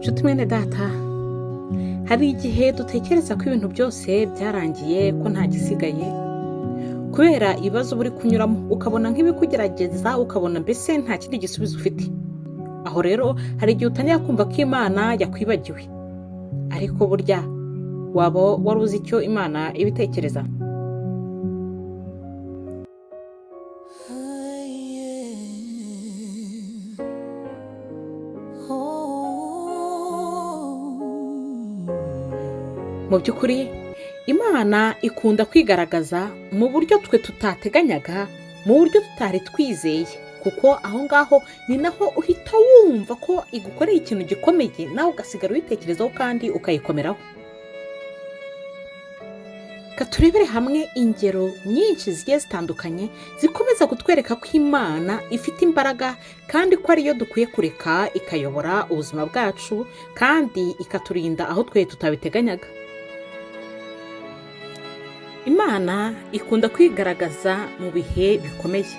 nshuti mwene data, hari igihe dutekereza ko ibintu byose byarangiye, ko nta gisigaye kubera ibibazo uba uri kunyuramo, ukabona nk'ibikugerageza, ukabona mbese nta kindi gisubizo ufite. Aho rero hari igihe utangira kumva ko Imana yakwibagiwe, ariko burya waba wari uzi icyo Imana ibitekereza? Mu by'ukuri Imana ikunda kwigaragaza mu buryo twe tutateganyaga, mu buryo tutari twizeye, kuko aho ngaho ni naho uhita wumva ko igukoreye ikintu gikomeye, nawe ugasigara uyitekerezaho kandi ukayikomeraho. Turebere hamwe ingero nyinshi zigiye zitandukanye zikomeza kutwereka ko Imana ifite imbaraga kandi ko ariyo dukwiye kureka ikayobora ubuzima bwacu kandi ikaturinda aho twe tutabiteganyaga. Imana ikunda kwigaragaza mu bihe bikomeye.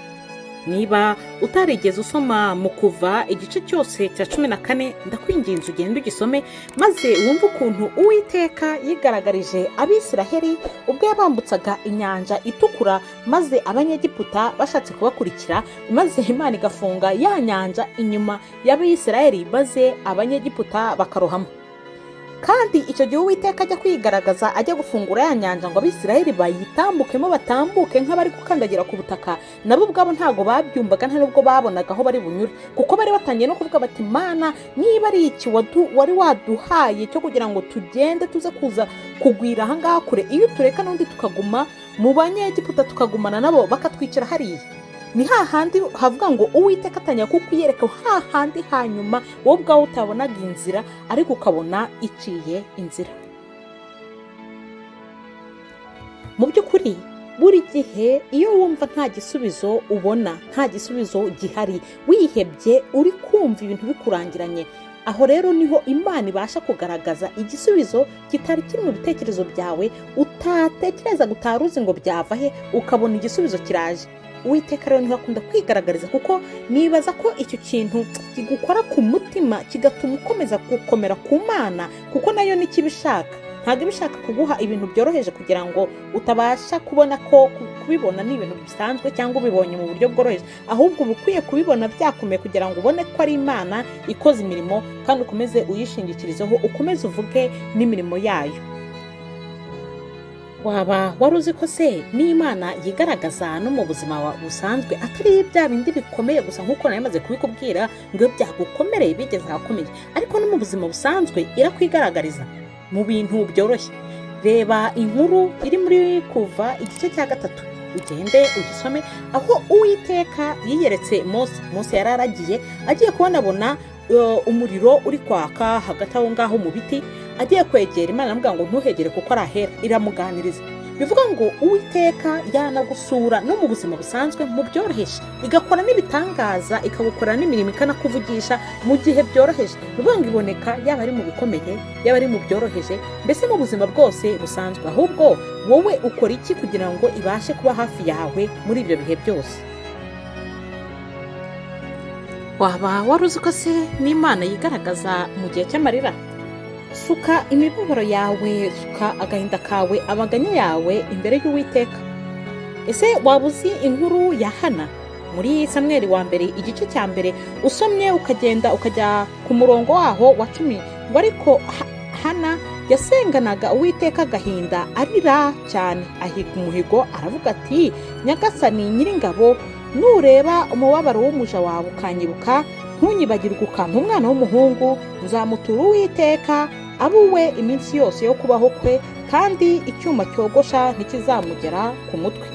Niba utarigeze usoma mu Kuva igice cyose cya 14, ndakwinginze ugende ugisome maze wumve ukuntu Uwiteka yigaragarije Abisiraheli ubwo yabambutsaga inyanja itukura, maze Abanyegiputa bashatse kubakurikira, maze Imana igafunga ya nyanja inyuma y'Abisiraheli, maze Abanyegiputa bakarohama. Kandi icyo gihe Uwiteka ajya kwigaragaza, ajya gufungura ya nyanja ngo Abisiraheli bayitambukemo, batambuke nk'abari gukandagira ku butaka. Nabo ubwabo ntago babyumvaga, nta nubwo babonaga aho bari bunyure, kuko bari batangiye no kuvuga bati, Mana, niba ari iki wari waduhaye cyo kugira ngo tugende tuze kuza kugwira aha ngaha kure, iyo tureka n'undi tukaguma mu Banyegiputa tukagumana nabo bakatwicira hariya. Ni hahandi havuga ngo Uwiteka atanya kukwiyereka hahandi hanyuma wowe ubwawe utabonaga inzira, ariko ukabona iciye inzira. Mu by'ukuri buri gihe iyo wumva nta gisubizo ubona, nta gisubizo gihari, wihebye, uri kumva ibintu bikurangiranye, aho rero niho Imana ibasha kugaragaza igisubizo kitari kiri mu bitekerezo byawe, utatekereza utaruzi ngo byava he, ukabona igisubizo kiraje. Uwiteka rero niho akunda kwigaragariza, kuko nibaza ko icyo kintu kigukora ku mutima kigatuma ukomeza gukomera ku Mana, kuko nayo ni kibishaka. Ntabwo ibishaka kuguha ibintu byoroheje kugira ngo utabasha kubona ko kubibona ni ibintu bisanzwe cyangwa ubibonye mu buryo bworoheje, ahubwo uba ukwiye kubibona byakomeye kugira ngo ubone ko ari Imana ikoze imirimo, kandi ukomeze uyishingikirizeho, ukomeze uvuge n'imirimo yayo. Waba wari uzi ko se n'Imana yigaragaza no mu buzima busanzwe, atari bya bindi bikomeye gusa nk'uko namaze kubikubwira ngo byagukomereye bigeze ahakomeye, ariko no mu buzima busanzwe irakwigaragariza mu bintu byoroshye. Reba inkuru iri muri Kuva igice cya 3, ugende ugisome, aho Uwiteka yiyeretse Mose yararagiye, agiye kubonabona umuriro uri kwaka hagati aho ngaho mu biti, agiye kwegera Imana aramubwira ngo ntuhegere kuko ari ahera, iramuganiriza. Bivuga ngo Uwiteka yanagusura no mu buzima busanzwe mu byoroheje, igakora n'ibitangaza, ikagukorera n'imirimo, ikanakuvugisha mu gihe byoroheje. Bivuga ngo iboneka yaba ari mu bikomeye, yaba ari mu byoroheje, mbese mu buzima bwose busanzwe. Ahubwo wowe ukora iki kugira ngo ibashe kuba hafi yawe muri ibyo bihe byose? Waba wari uzi ko se n'Imana yigaragaza mu gihe cy'amarira? Suka imibabaro yawe, suka agahinda kawe, amaganya yawe imbere y'Uwiteka. Ese waba uzi inkuru ya Hana muri Samweli wa mbere igice cya 1, usomye ukagenda ukajya ku murongo waho wa 10, ngo ariko Hana yasenganaga Uwiteka agahinda, arira cyane, ahiga umuhigo, aravuga ati, Nyagasani Nyiringabo, nureba umubabaro w'umuja wawe ukanyibuka, ntunyibagirwe ukampa umwana w'umuhungu, nzamutura Uwiteka abuwe iminsi yose yo kubaho kwe, kandi icyuma cyogosha ntikizamugera ku mutwe.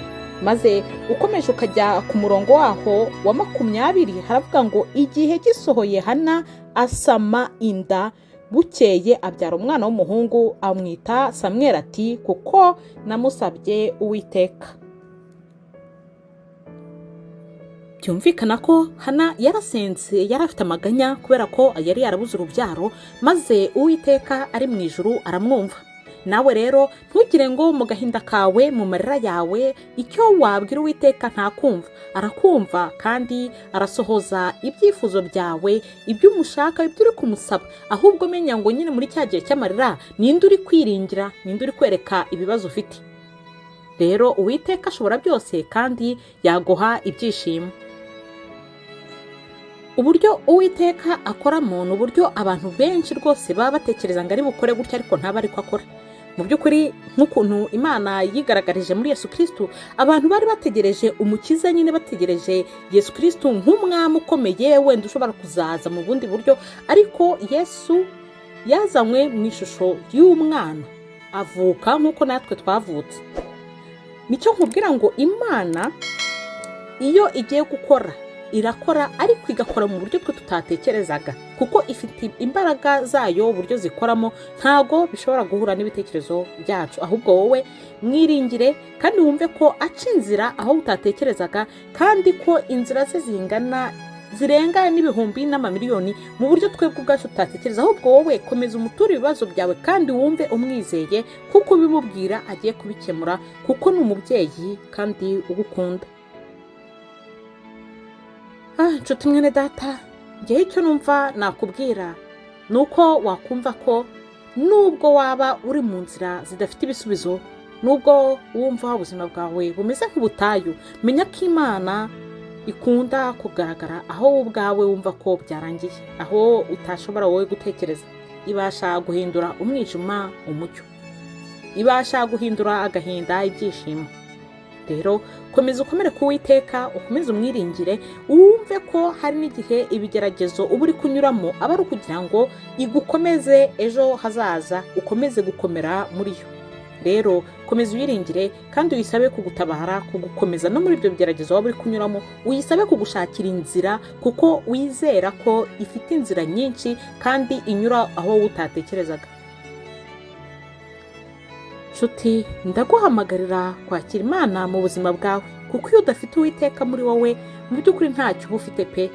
Maze ukomeje ukajya ku murongo waho wa 20, haravuga ngo igihe gisohoye Hana asama inda, bukeye abyara umwana w'umuhungu, amwita Samweli, ati, kuko namusabye Uwiteka. Byumvikana ko Hana yarasenze, yari afite amaganya kubera ko yari yarabuze urubyaro, maze Uwiteka ari mu ijuru aramwumva. nawe rero ntugire ngo mu gahinda kawe, mu marira yawe, icyo wabwira Uwiteka ntakumva. Arakumva kandi arasohoza ibyifuzo byawe, ibyo umushaka, ibyo uri kumusaba. Ahubwo menya ngo nyine muri cya gihe cy'amarira ninde uri kwiringira, ninde uri kwereka ibibazo ufite. Rero Uwiteka ashobora byose kandi yaguha ibyishimo. Uburyo Uwiteka akoramo ni uburyo abantu benshi rwose baba batekereza ngo ari bukore gutya ariko ntaba ariko akora. Mu by'ukuri nk'ukuntu Imana yigaragarije muri Yesu Kristo, abantu bari bategereje umukiza, nyine bategereje Yesu Kristo nk'umwami ukomeye wenda ushobora kuzaza mu bundi buryo, ariko Yesu yazanywe mu ishusho y'umwana, avuka nk'uko natwe twavutse. Nicyo nkubwira ngo Imana iyo igiye gukora irakora, ariko igakora mu buryo twe tutatekerezaga, kuko ifite imbaraga zayo uburyo zikoramo ntago bishobora guhura n'ibitekerezo byacu. Ahubwo wowe mwiringire kandi wumve ko aca inzira aho utatekerezaga, kandi ko inzira ze zirenga n'ibihumbi n'amamiliyoni mu buryo twebwe ubwacu tutatekereza. Ahubwo wowe komeza umuture ibibazo byawe kandi wumve umwizeye, kuko bimubwira agiye kubikemura, kuko ni umubyeyi kandi ugukunda. Nshuti mwene data, njyewe icyo numva nakubwira ni uko wakumva ko nubwo waba uri mu nzira zidafite ibisubizo, nubwo wumva ubuzima bwawe bumeze nk'ubutayu, menya ko Imana ikunda kugaragara aho ubwawe wumva ko byarangiye, aho utashobora wowe gutekereza. Ibasha guhindura umwijima umucyo, ibasha guhindura agahinda ibyishimo. Rero komeza ukomere ku Uwiteka, ukomeze umwiringire, wumve ko hari n'igihe ibigeragezo uba uri kunyuramo aba ari ukugira ngo igukomeze ejo hazaza, ukomeze gukomera muri yo. Rero komeza uyiringire kandi uyisabe kugutabara, kugukomeza no muri ibyo bigeragezo waba uri kunyuramo, uyisabe kugushakira inzira, kuko wizera ko ifite inzira nyinshi kandi inyura aho utatekerezaga. Nshuti, ndaguhamagarira kwakira Imana mu buzima bwawe, kuko iyo udafite Uwiteka muri wowe, mu by'ukuri ntacyo uba ufite pe.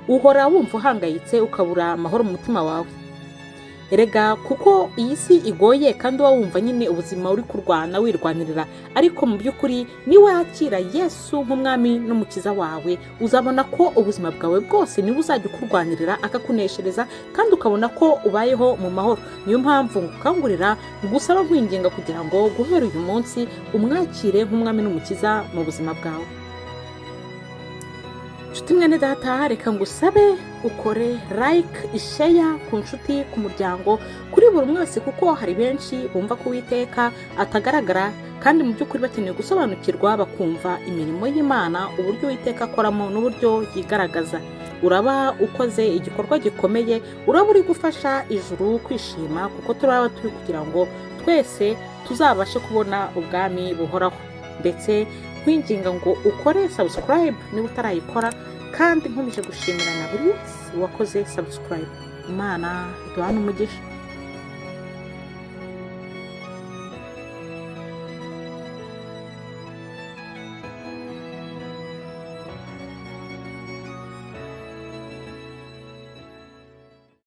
Uhora wumva uhangayitse, ukabura amahoro mu mutima wawe. Erega kuko iyi si igoye kandi wumva nyine ubuzima uri kurwana wirwanirira, ariko mu by'ukuri ni wakira Yesu nk'umwami n'umukiza wawe, uzabona ko ubuzima bwawe bwose niwe uzajya ukurwanirira akakuneshereza, kandi ukabona ko ubayeho mu mahoro. Niyo mpamvu ngukangurira, ngusaba nkwinginga kugira ngo guhera uyu munsi umwakire nk'umwami n'umukiza mu buzima bwawe. Nshuti mwene data, reka ngusabe ukore like, share ku nshuti, ku muryango, kuri buri umwe wese, kuko hari benshi bumva ko Uwiteka atagaragara kandi mu by'ukuri bakeneye gusobanukirwa, bakumva imirimo y'Imana, uburyo Uwiteka akoramo n'uburyo yigaragaza. Uraba ukoze igikorwa gikomeye, uraba uri gufasha ijuru kwishima, kuko turaba turi kugira ngo twese tuzabashe kubona ubwami buhoraho. Ndetse kwinginga ngo ukore subscribe niba utarayikora, kandi nkomeje gushimira na buri wese wakoze subscribe. Imana iduhane umugisha.